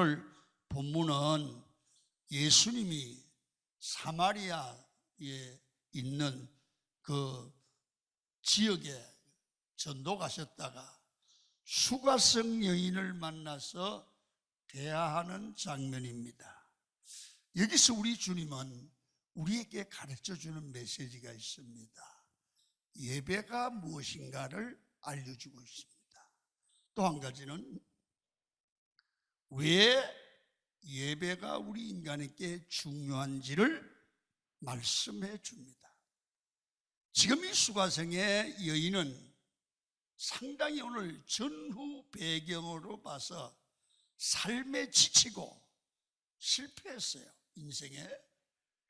오늘 본문은 예수님이 사마리아에 있는 그 지역에 전도 가셨다가 수가성 여인을 만나서 대화하는 장면입니다. 여기서 우리 주님은 우리에게 가르쳐주는 메시지가 있습니다. 예배가 무엇인가를 알려주고 있습니다. 또 한 가지는 왜 예배가 우리 인간에게 중요한지를 말씀해 줍니다. 지금 이 수가성의 여인은 상당히 오늘 전후 배경으로 봐서 삶에 지치고 실패했어요, 인생에.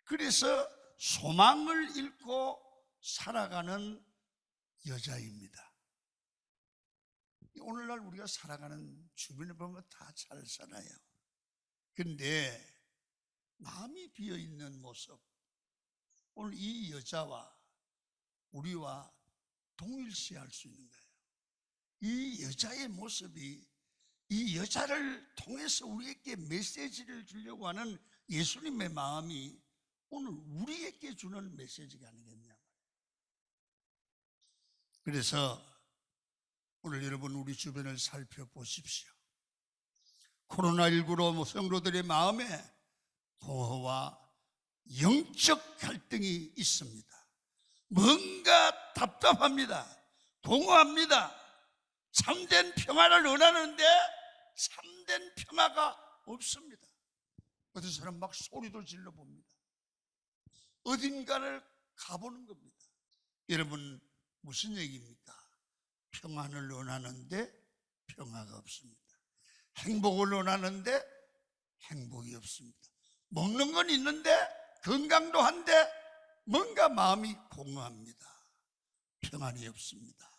그래서 소망을 잃고 살아가는 여자입니다. 오늘날 우리가 살아가는 주변에 보면 다 잘 살아요. 그런데 마음이 비어있는 모습, 오늘 이 여자와 우리와 동일시할 수 있는 거예요. 이 여자의 모습이 이 여자를 통해서 우리에게 메시지를 주려고 하는 예수님의 마음이 오늘 우리에게 주는 메시지가 아니겠냐. 그래서 오늘 여러분 우리 주변을 살펴보십시오. 코로나19로 성도들의 마음에 공허와 영적 갈등이 있습니다. 뭔가 답답합니다. 공허합니다. 참된 평화를 원하는데 참된 평화가 없습니다. 어떤 사람 막 소리도 질러봅니다. 어딘가를 가보는 겁니다. 여러분 무슨 얘기입니까? 평안을 원하는데 평화가 없습니다. 행복을 원하는데 행복이 없습니다. 먹는 건 있는데 건강도 한데 뭔가 마음이 공허합니다. 평안이 없습니다.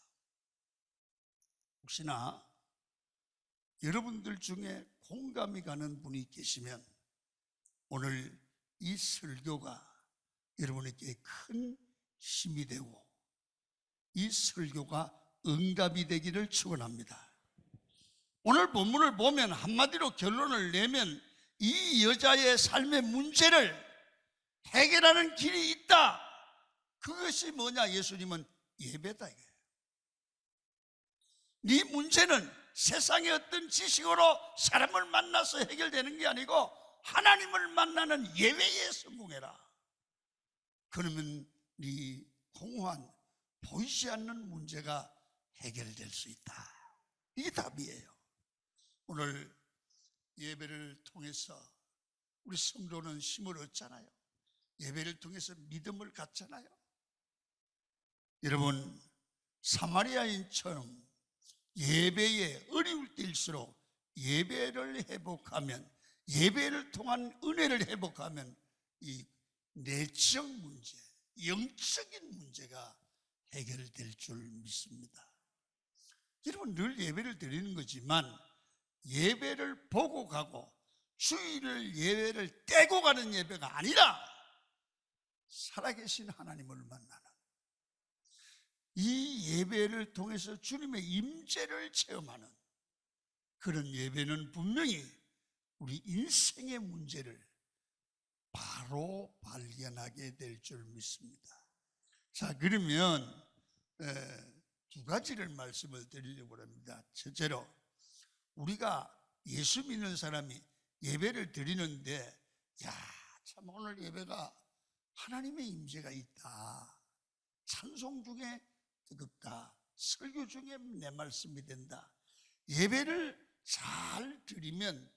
혹시나 여러분들 중에 공감이 가는 분이 계시면 오늘 이 설교가 여러분에게 큰 힘이 되고 이 설교가 응답이 되기를 축원합니다. 오늘 본문을 보면 한마디로 결론을 내면 이 여자의 삶의 문제를 해결하는 길이 있다. 그것이 뭐냐? 예수님은 예배다 이거예요. 네 문제는 세상의 어떤 지식으로 사람을 만나서 해결되는 게 아니고 하나님을 만나는 예배에 성공해라. 그러면 네 공허한 보이지 않는 문제가 해결될 수 있다. 이게 답이에요. 오늘 예배를 통해서 우리 성도는 힘을 얻잖아요. 예배를 통해서 믿음을 갖잖아요. 여러분 사마리아인처럼 예배에 어려울 때일수록 예배를 회복하면, 예배를 통한 은혜를 회복하면 이 내적 문제, 영적인 문제가 해결될 줄 믿습니다. 여러분 늘 예배를 드리는 거지만 예배를 보고 가고 주일을 예배를 떼고 가는 예배가 아니라 살아계신 하나님을 만나는 이 예배를 통해서 주님의 임재를 체험하는 그런 예배는 분명히 우리 인생의 문제를 바로 발견하게 될 줄 믿습니다. 자, 그러면 두 가지를 말씀을 드리려고 합니다. 첫째로 우리가 예수 믿는 사람이 예배를 드리는데 야, 참 오늘 예배가 하나님의 임재가 있다. 찬송 중에 뜨겁다. 설교 중에 내 말씀이 된다. 예배를 잘 드리면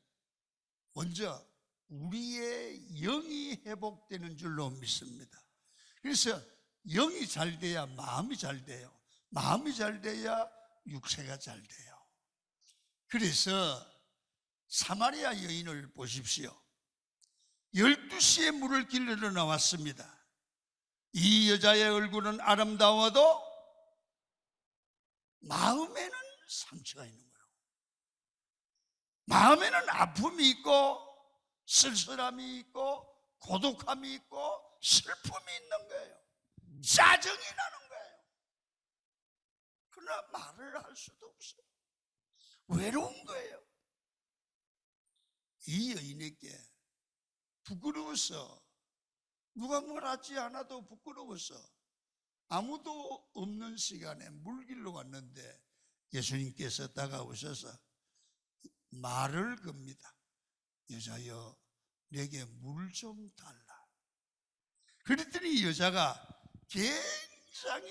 먼저 우리의 영이 회복되는 줄로 믿습니다. 그래서 영이 잘 돼야 마음이 잘 돼요. 마음이 잘 돼야 육체가 잘 돼요. 그래서 사마리아 여인을 보십시오. 12시에 물을 길르러 나왔습니다. 이 여자의 얼굴은 아름다워도 마음에는 상처가 있는 거예요. 마음에는 아픔이 있고 쓸쓸함이 있고 고독함이 있고 슬픔이 있는 거예요. 짜증이 나는 거예요. 그러나 말을 할 수도 없어요. 외로운 거예요. 이 여인에게 부끄러워서, 누가 뭘 하지 않아도 부끄러워서 아무도 없는 시간에 물길로 왔는데 예수님께서 다가오셔서 말을 겁니다. 여자여, 내게 물 좀 달라. 그랬더니 여자가 굉장히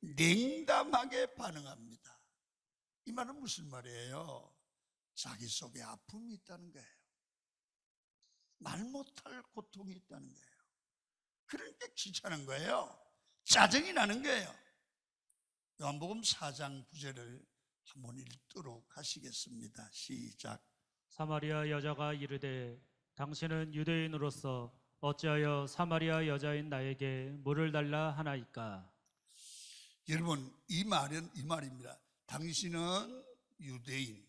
냉담하게 반응합니다. 이 말은 무슨 말이에요? 자기 속에 아픔이 있다는 거예요. 말 못할 고통이 있다는 거예요. 그러니까 귀찮은 거예요. 짜증이 나는 거예요. 요한복음 4장 9절을 한번 읽도록 하시겠습니다. 시작. 사마리아 여자가 이르되 당신은 유대인으로서 어찌하여 사마리아 여자인 나에게 물을 달라 하나이까? 여러분, 이 말입니다. 당신은 유대인,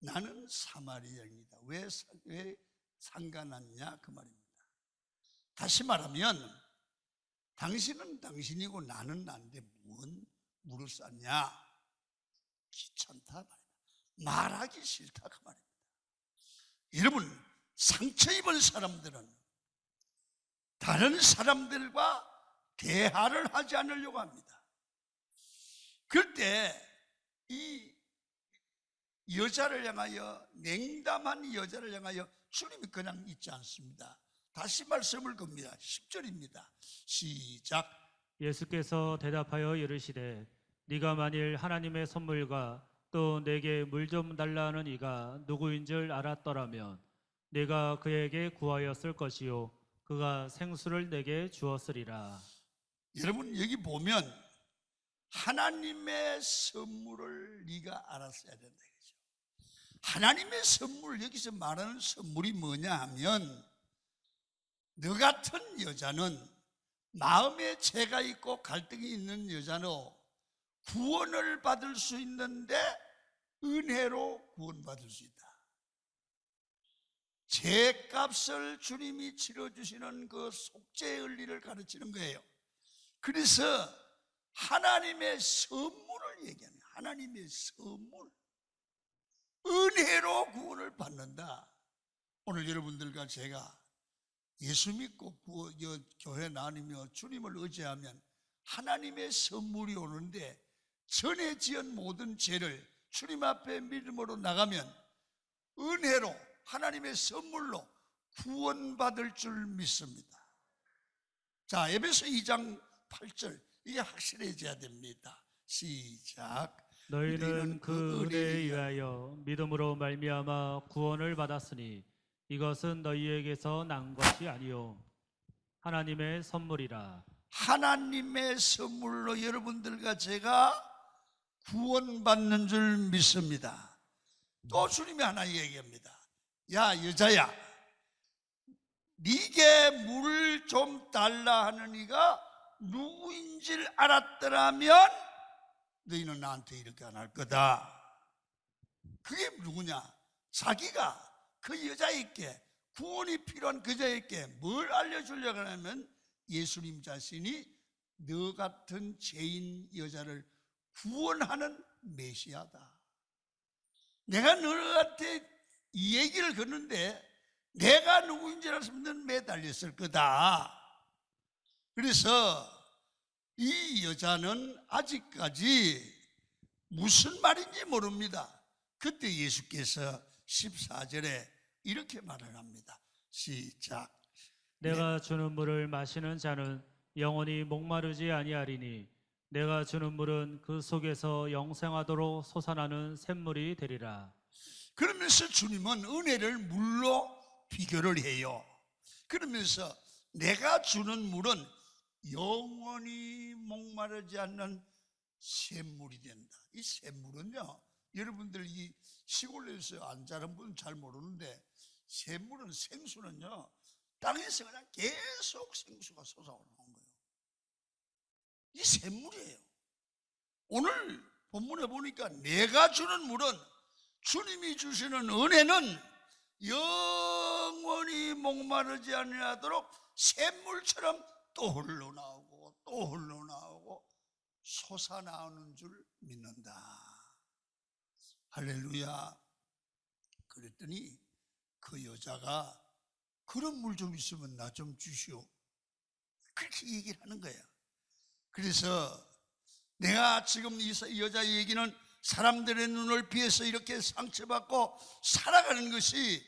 나는 사마리아인이다. 왜 상관났냐 그 말입니다. 다시 말하면 당신은 당신이고 나는 나인데 뭔 물을 쌌냐? 귀찮다 말입니다. 말하기 싫다 그 말입니다. 여러분, 상처 입은 사람들은 다른 사람들과 대화를 하지 않으려고 합니다. 그럴 때 이 여자를 향하여, 냉담한 여자를 향하여 주님이 그냥 있지 않습니다. 다시 말씀을 겁니다. 10절입니다. 시작. 예수께서 대답하여 이르시되 네가 만일 하나님의 선물과 또 내게 물 좀 달라 하는 이가 누구인 줄 알았더라면 내가 그에게 구하였을 것이요 그가 생수를 내게 주었으리라. 여러분, 여기 보면 하나님의 선물을 네가 알았어야 된다. 하나님의 선물, 여기서 말하는 선물이 뭐냐 하면, 너 같은 여자는, 마음에 죄가 있고 갈등이 있는 여자는 구원을 받을 수 있는데 은혜로 구원받을 수 있다. 죄값을 주님이 치러주시는 그 속죄의 은리를 가르치는 거예요. 그래서 하나님의 선물을 얘기하는 거예요. 하나님의 선물, 은혜로 구원을 받는다. 오늘 여러분들과 제가 예수 믿고 교회 나누며 주님을 의지하면 하나님의 선물이 오는데, 전에 지은 모든 죄를 주님 앞에 믿음으로 나가면 은혜로, 하나님의 선물로 구원받을 줄 믿습니다. 자, 에베소 2장 8절, 이게 확실해져야 됩니다. 시작. 너희는 그 은혜에 의하여 믿음으로 말미암아 구원을 받았으니 이것은 너희에게서 난 것이 아니요 하나님의 선물이라. 하나님의 선물로 여러분들과 제가 구원받는 줄 믿습니다. 또 주님이 하나 얘기합니다. 야, 여자야, 네게 물을 좀 달라 하는 이가 누구인 줄 알았더라면 너희는 나한테 이렇게 안 할 거다. 그게 누구냐? 자기가 그 여자에게, 구원이 필요한 그 여자에게 뭘 알려주려고 하냐면, 예수님 자신이 너 같은 죄인 여자를 구원하는 메시아다. 내가 너한테 이 얘기를 걷는데 내가 누구인지 알았으면 넌 매달렸을 거다. 그래서 이 여자는 아직까지 무슨 말인지 모릅니다. 그때 예수께서 14절에 이렇게 말을 합니다. 시작. 내가 주는 물을 마시는 자는 영원히 목마르지 아니하리니 내가 주는 물은 그 속에서 영생하도록 솟아나는 샘물이 되리라. 그러면서 주님은 은혜를 물로 비교를 해요. 그러면서 내가 주는 물은 영원히 목마르지 않는 샘물이 된다. 이 샘물은요, 여러분들 이 시골에서 안 자란 분은 잘 모르는데, 샘물은, 생수는요, 땅에서 그냥 계속 생수가 솟아오르는 거예요. 이 샘물이에요. 오늘 본문에 보니까 내가 주는 물은, 주님이 주시는 은혜는 영원히 목마르지 아니하도록 샘물처럼 또 흘러나오고 또 흘러나오고 솟아나오는 줄 믿는다. 할렐루야. 그랬더니 그 여자가 그런 물 좀 있으면 나 좀 주시오. 그렇게 얘기를 하는 거예요. 그래서 내가 지금 이 여자 얘기는 사람들의 눈을 피해서 이렇게 상처받고 살아가는 것이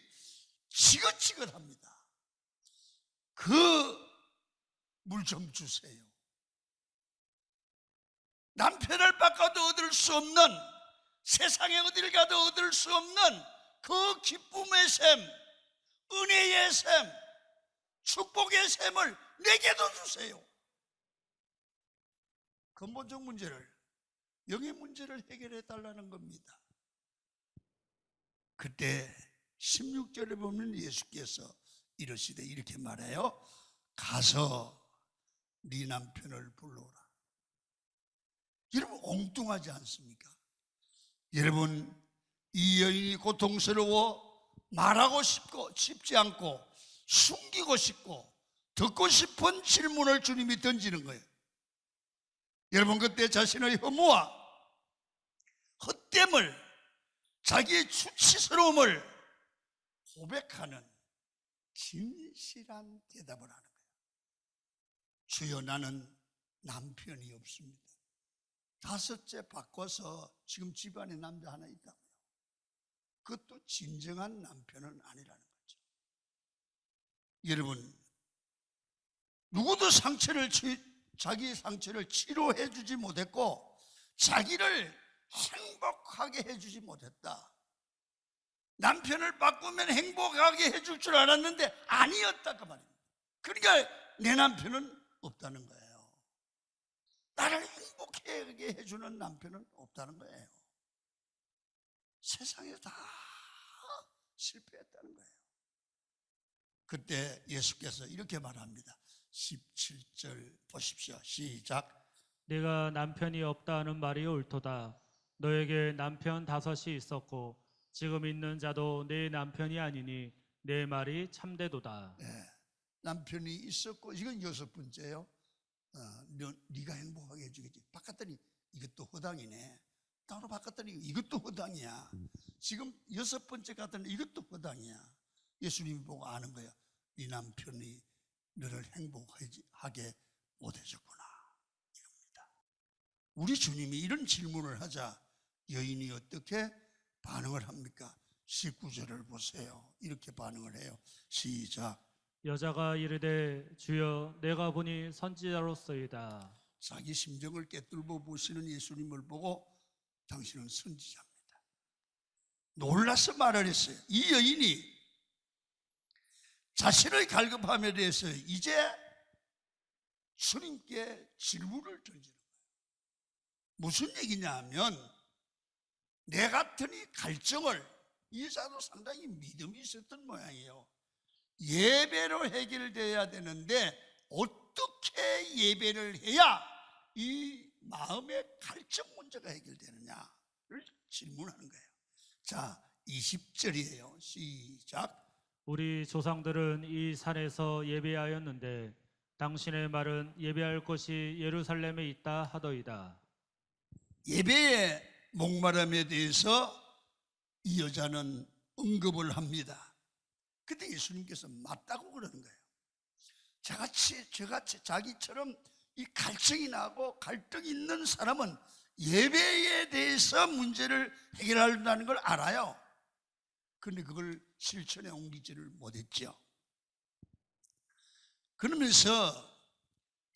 지긋지긋합니다. 그 물 좀 주세요. 남편을 바꿔도 얻을 수 없는, 세상에 어딜 가도 얻을 수 없는 그 기쁨의 샘, 은혜의 샘, 축복의 샘을 내게도 주세요. 근본적 문제를, 영의 문제를 해결해 달라는 겁니다. 그때 16절에 보면 예수께서 이러시되 이렇게 말해요. 가서 네 남편을 불러오라. 여러분, 엉뚱하지 않습니까? 여러분, 이 여인이 고통스러워 말하고 싶지 않고 숨기고 싶고 듣고 싶은 질문을 주님이 던지는 거예요. 여러분, 그때 자신의 혐오와 헛됨을, 자기의 수치스러움을 고백하는 진실한 대답을 하는 거예요. 주여, 나는 남편이 없습니다. 5째 바꿔서 지금 집안에 남자 하나 있다고요. 그것도 진정한 남편은 아니라는 거죠. 여러분, 누구도 자기의 상처를 치료해 주지 못했고 자기를 행복하게 해주지 못했다. 남편을 바꾸면 행복하게 해줄 줄 알았는데 아니었다 그 말입니다. 그러니까 내 남편은 없다는 거예요. 나를 행복하게 해주는 남편은 없다는 거예요. 세상에 다 실패했다는 거예요. 그때 예수께서 이렇게 말합니다. 17절 보십시오. 시작. 내가 남편이 없다는 말이 옳도다. 너에게 남편 5이 있었고 지금 있는 자도 내 남편이 아니니 내 말이 참되도다. 네, 남편이 있었고 이건 6번째요. 네가 행복하게 해주겠지. 바꿨더니 이것도 허당이네. 따로 바꿨더니 이것도 허당이야. 지금 6번째 갔더니 이것도 허당이야. 예수님이 보고 아는 거야. 네 남편이 너를 행복하게 못해줬구나, 이겁니다. 우리 주님이 이런 질문을 하자 여인이 어떻게 반응을 합니까? 19절을 보세요. 이렇게 반응을 해요. 시작. 여자가 이르되 주여 내가 보니 선지자로서이다. 자기 심정을 꿰뚫어 보시는 예수님을 보고 당신은 선지자입니다. 놀라서 말을 했어요. 이 여인이 자신의 갈급함에 대해서 이제 주님께 질문을 던지는 거예요. 무슨 얘기냐 하면 내 같은 이 갈증을, 이 여자도 상당히 믿음이 있었던 모양이에요. 예배로 해결돼야 되는데 어떻게 예배를 해야 이 마음의 갈증 문제가 해결되느냐를 질문하는 거예요. 자, 20절이에요. 시작. 우리 조상들은 이 산에서 예배하였는데 당신의 말은 예배할 곳이 예루살렘에 있다 하더이다. 예배의 목마름에 대해서 이 여자는 언급을 합니다. 그때 예수님께서 맞다고 그러는 거예요. 저같이 자기처럼 이 갈증이 나고 갈등이 있는 사람은 예배에 대해서 문제를 해결한다는 걸 알아요. 그런데 그걸 실천에 옮기지를 못했죠. 그러면서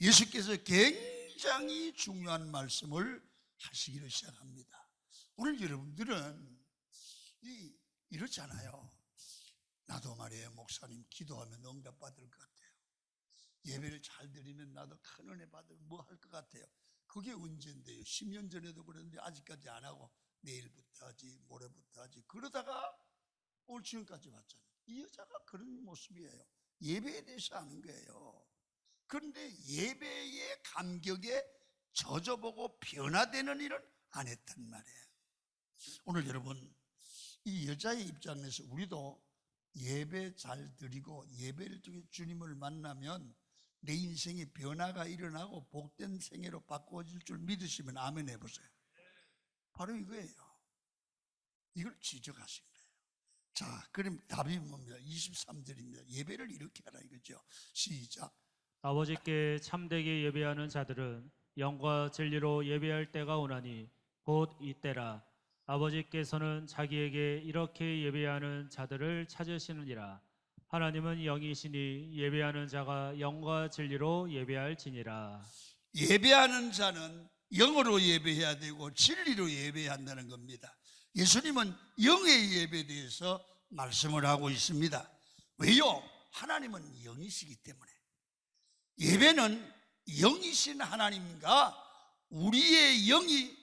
예수께서 굉장히 중요한 말씀을 하시기를 시작합니다. 오늘 여러분들은 이렇잖아요. 나도 말이에요, 목사님 기도하면 응답받을 것 같아요. 예배를 잘 드리면 나도 큰 은혜 받으면 뭐 할 것 같아요. 그게 언젠데요? 10년 전에도 그랬는데 아직까지 안 하고 내일부터 하지, 모레부터 하지. 그러다가 오늘 지금까지 왔잖아요. 이 여자가 그런 모습이에요. 예배에 대해서 아는 거예요. 그런데 예배의 감격에 젖어보고 변화되는 일은 안 했단 말이에요. 오늘 여러분, 이 여자의 입장에서 우리도 예배 잘 드리고 예배를 통해 주님을 만나면 내 인생에 변화가 일어나고 복된 생애로 바꿔질 줄 믿으시면 아멘 해보세요. 바로 이거예요. 이걸 지적하신 거예요. 자, 그럼 답이 뭡니까? 23절입니다. 예배를 이렇게 하라 이거죠. 시작. 아버지께 참되게 예배하는 자들은 영과 진리로 예배할 때가 오나니 곧 이때라. 아버지께서는 자기에게 이렇게 예배하는 자들을 찾으시느니라. 하나님은 영이시니 예배하는 자가 영과 진리로 예배할지니라. 예배하는 자는 영으로 예배해야 되고 진리로 예배해야 한다는 겁니다. 예수님은 영의 예배에 대해서 말씀을 하고 있습니다. 왜요? 하나님은 영이시기 때문에. 예배는 영이신 하나님과 우리의 영이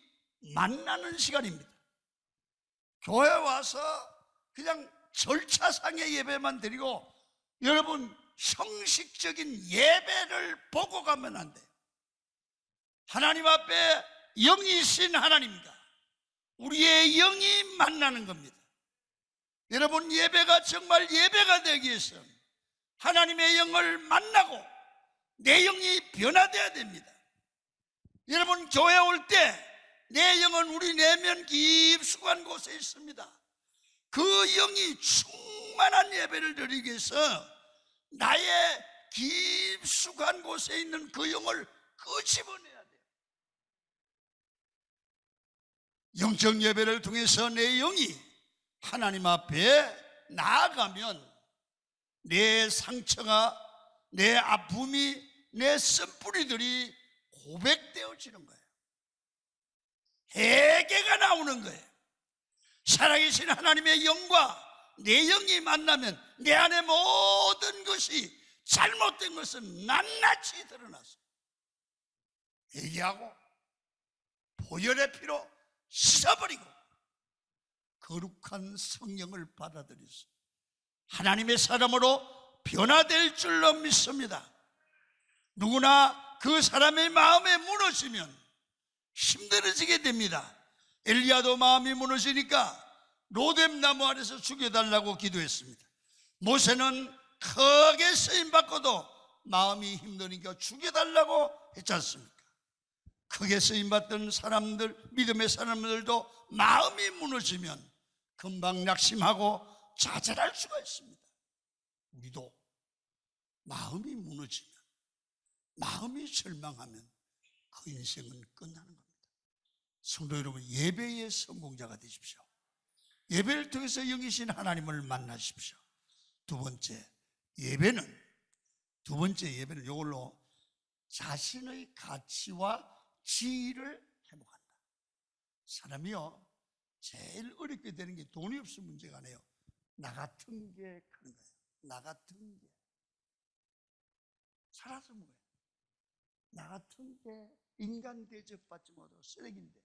만나는 시간입니다. 교회 와서 그냥 절차상의 예배만 드리고 여러분 형식적인 예배를 보고 가면 안 돼요. 하나님 앞에 영이신 하나님과 우리의 영이 만나는 겁니다. 여러분 예배가 정말 예배가 되기 위해서 하나님의 영을 만나고 내 영이 변화되어야 됩니다. 여러분 교회 올 때 내 영은 우리 내면 깊숙한 곳에 있습니다. 그 영이 충만한 예배를 드리기 위해서 나의 깊숙한 곳에 있는 그 영을 끄집어내야 돼요. 영적 예배를 통해서 내 영이 하나님 앞에 나아가면 내 상처가, 내 아픔이, 내 쓴뿌리들이 고백되어지는 거예요. 회개가 나오는 거예요. 살아계신 하나님의 영과 내 영이 만나면 내 안에 모든 것이 잘못된 것은 낱낱이 드러났어요. 회개하고 보혈의 피로 씻어버리고 거룩한 성령을 받아들여서 하나님의 사람으로 변화될 줄로 믿습니다. 누구나 그 사람의 마음에 무너지면 힘들어지게 됩니다. 엘리야도 마음이 무너지니까 로뎀 나무 아래서 죽여달라고 기도했습니다. 모세는 크게 쓰임받고도 마음이 힘드니까 죽여달라고 했지 않습니까? 크게 쓰임받던 사람들, 믿음의 사람들도 마음이 무너지면 금방 낙심하고 좌절할 수가 있습니다. 우리도 마음이 무너지면, 마음이 절망하면 그 인생은 끝나는 겁니다. 성도 여러분, 예배의 성공자가 되십시오. 예배를 통해서 영이신 하나님을 만나십시오. 두 번째 예배는 이걸로 자신의 가치와 지위를 회복한다. 사람이요, 제일 어렵게 되는 게 돈이 없으면 문제가 아니에요. 나 같은 게 그런 거예요. 나 같은 게 살아서 뭐예요? 나 같은 게 인간 대접받지 못하고 쓰레기인데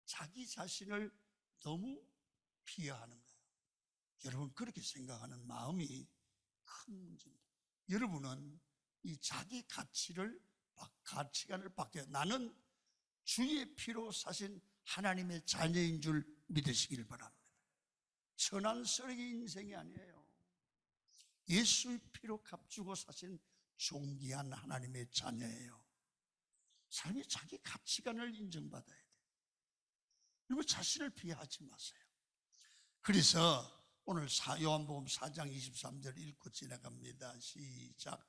자기 자신을 너무 비하하는 거예요. 여러분 그렇게 생각하는 마음이 큰 문제입니다. 여러분은 이 자기 가치관을 바뀌어 나는 주의 피로 사신 하나님의 자녀인 줄 믿으시길 바랍니다. 천한 쓰레기 인생이 아니에요. 예수의 피로 값주고 사신 존귀한 하나님의 자녀예요. 삶이 자기 가치관을 인정받아야 돼요. 그리고 자신을 비하하지 마세요. 그래서 오늘 요한복음 4장 23절 읽고 지나갑니다. 시작.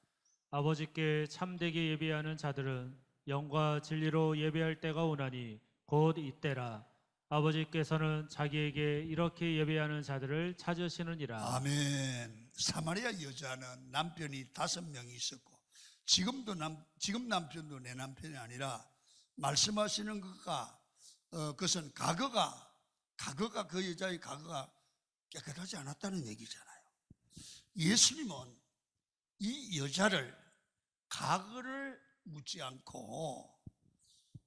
아버지께 참되게 예배하는 자들은 영과 진리로 예배할 때가 오나니 곧 이때라. 아버지께서는 자기에게 이렇게 예배하는 자들을 찾으시느니라. 아멘. 사마리아 여자는 남편이 5명이 있었고 지금 남편도 내 남편이 아니라 말씀하시는 그것은 과거가 그 여자의 과거가 깨끗하지 않았다는 얘기잖아요. 예수님은 이 여자를 과거를 묻지 않고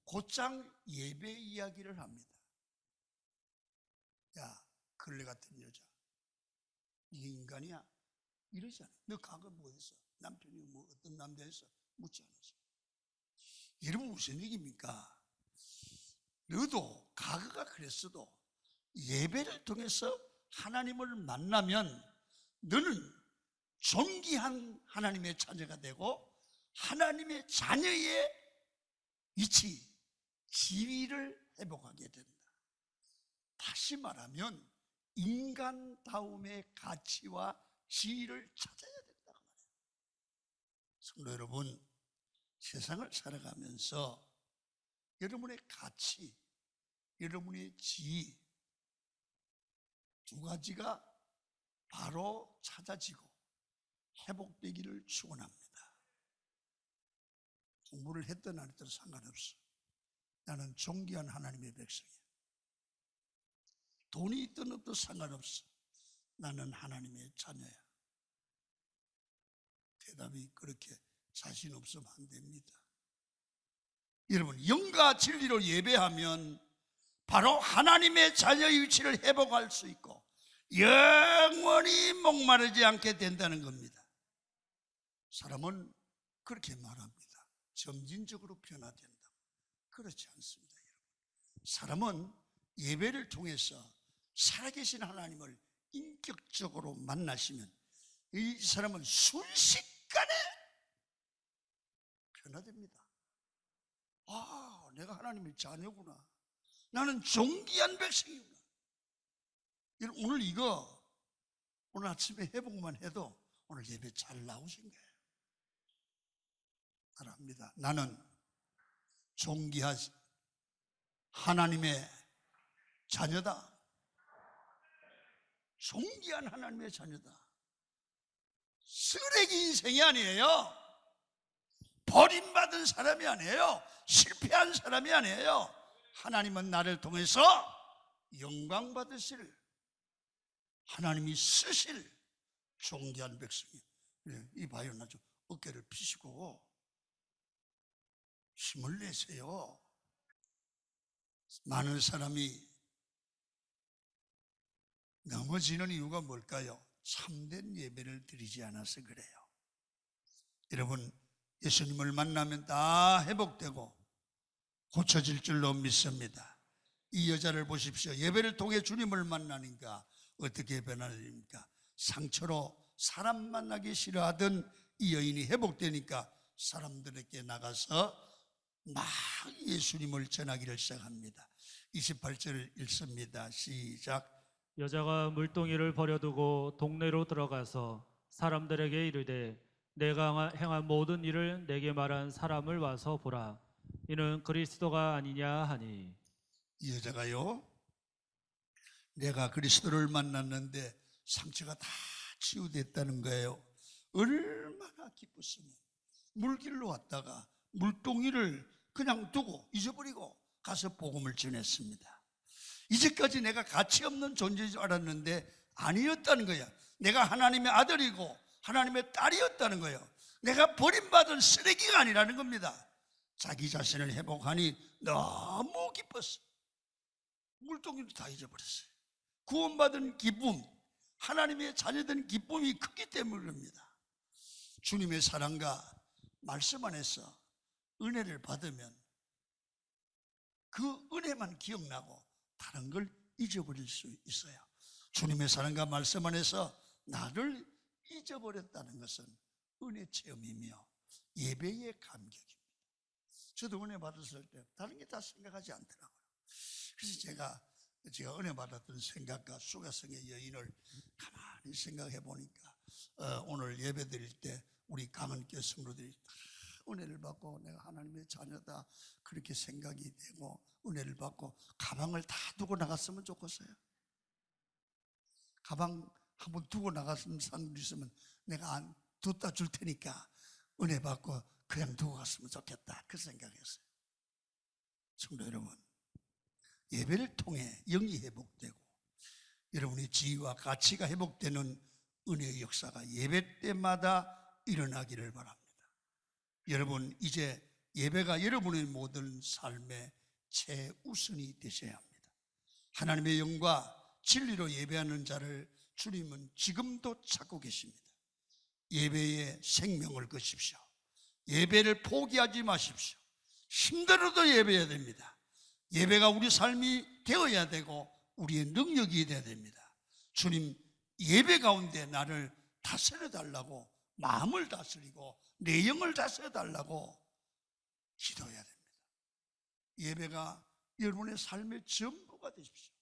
곧장 예배 이야기를 합니다. 야, 걸레 같은 여자, 이게 인간이야? 이러잖아요. 너 과거 뭐 했어? 남편이 뭐 어떤 남자였어? 묻지 않았어. 여러분 무슨 얘기입니까? 너도 과거가 그랬어도 예배를 통해서 하나님을 만나면 너는 존귀한 하나님의 자녀가 되고 하나님의 자녀의 위치, 지위를 회복하게 된다. 다시 말하면 인간다움의 가치와 지위를 찾아야 된다고 말해요. 성도 여러분, 세상을 살아가면서 여러분의 가치, 여러분의 지위 두 가지가 바로 찾아지고 회복되기를 축원합니다. 공부를 했든 안 했든 상관없어. 나는 존귀한 하나님의 백성이야. 돈이 있든 없든 상관없어. 나는 하나님의 자녀야. 대답이 그렇게 자신 없으면 안 됩니다. 여러분, 영과 진리로 예배하면 바로 하나님의 자녀의 위치를 회복할 수 있고 영원히 목마르지 않게 된다는 겁니다. 사람은 그렇게 말합니다. 점진적으로 변화된다. 그렇지 않습니다, 여러분. 사람은 예배를 통해서 살아계신 하나님을 인격적으로 만나시면 이 사람은 순식간에 변화됩니다. 아, 내가 하나님의 자녀구나. 나는 존귀한 백성이구나. 여러분, 오늘 아침에 회복만 해도 오늘 예배 잘 나오신 거예요. 알합니다. 나는 존귀한 하나님의 자녀다. 존귀한 하나님의 자녀다. 쓰레기 인생이 아니에요. 버림받은 사람이 아니에요. 실패한 사람이 아니에요. 하나님은 나를 통해서 영광 받으실, 하나님이 쓰실 존귀한 백성이. 이봐요, 나 좀 어깨를 피시고 힘을 내세요. 많은 사람이 넘어지는 이유가 뭘까요? 참된 예배를 드리지 않아서 그래요. 여러분, 예수님을 만나면 다 회복되고 고쳐질 줄로 믿습니다. 이 여자를 보십시오. 예배를 통해 주님을 만나니까 어떻게 변화됩니까? 상처로 사람 만나기 싫어하던 이 여인이 회복되니까 사람들에게 나가서 막 예수님을 전하기를 시작합니다. 28절을 읽습니다. 시작. 여자가 물동이를 버려두고 동네로 들어가서 사람들에게 이르되 내가 행한 모든 일을 내게 말한 사람을 와서 보라. 이는 그리스도가 아니냐 하니. 이 여자가요, 내가 그리스도를 만났는데 상처가 다 치유됐다는 거예요. 얼마나 기뻤으면 물길로 왔다가 물동이를 그냥 두고 잊어버리고 가서 복음을 전했습니다. 이제까지 내가 가치 없는 존재인 줄 알았는데 아니었다는 거야. 내가 하나님의 아들이고 하나님의 딸이었다는 거예요. 내가 버림받은 쓰레기가 아니라는 겁니다. 자기 자신을 회복하니 너무 기뻤어. 물동이도 다 잊어버렸어요. 구원받은 기쁨, 하나님의 자녀된 기쁨이 크기 때문입니다. 주님의 사랑과 말씀 안에서 은혜를 받으면 그 은혜만 기억나고 다른 걸 잊어버릴 수 있어요. 주님의 사랑과 말씀 안에서 나를 잊어버렸다는 것은 은혜 체험이며 예배의 감격입니다. 저도 은혜 받았을 때 다른 게 다 생각하지 않더라고요. 그래서 제가 은혜 받았던 생각과 수가성의 여인을 가만히 생각해 보니까 오늘 예배 드릴 때 우리 강은교 성도들이 다 은혜를 받고 내가 하나님의 자녀다 그렇게 생각이 되고 은혜를 받고 가방을 다 두고 나갔으면 좋겠어요. 가방 한번 두고 나갔으면 사람들이 있으면 내가 안 뒀다 줄 테니까 은혜 받고 그냥 두고 갔으면 좋겠다 그 생각했어요. 성도 여러분, 예배를 통해 영이 회복되고 여러분의 지위와 가치가 회복되는 은혜의 역사가 예배 때마다 일어나기를 바랍니다. 여러분, 이제 예배가 여러분의 모든 삶의 최우선이 되셔야 합니다. 하나님의 영과 진리로 예배하는 자를 주님은 지금도 찾고 계십니다. 예배에 생명을 거십시오. 예배를 포기하지 마십시오. 힘들어도 예배해야 됩니다. 예배가 우리 삶이 되어야 되고 우리의 능력이 되어야 됩니다. 주님, 예배 가운데 나를 다스려 달라고 마음을 다스리고 내 영을 다스려 달라고 기도해야 됩니다. 예배가 여러분의 삶의 전부가 되십시오.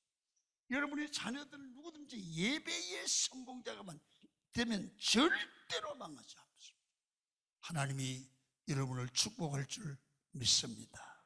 여러분의 자녀들 누구든지 예배의 성공자가만 되면 절대로 망하지 않습니다. 하나님이 여러분을 축복할 줄 믿습니다.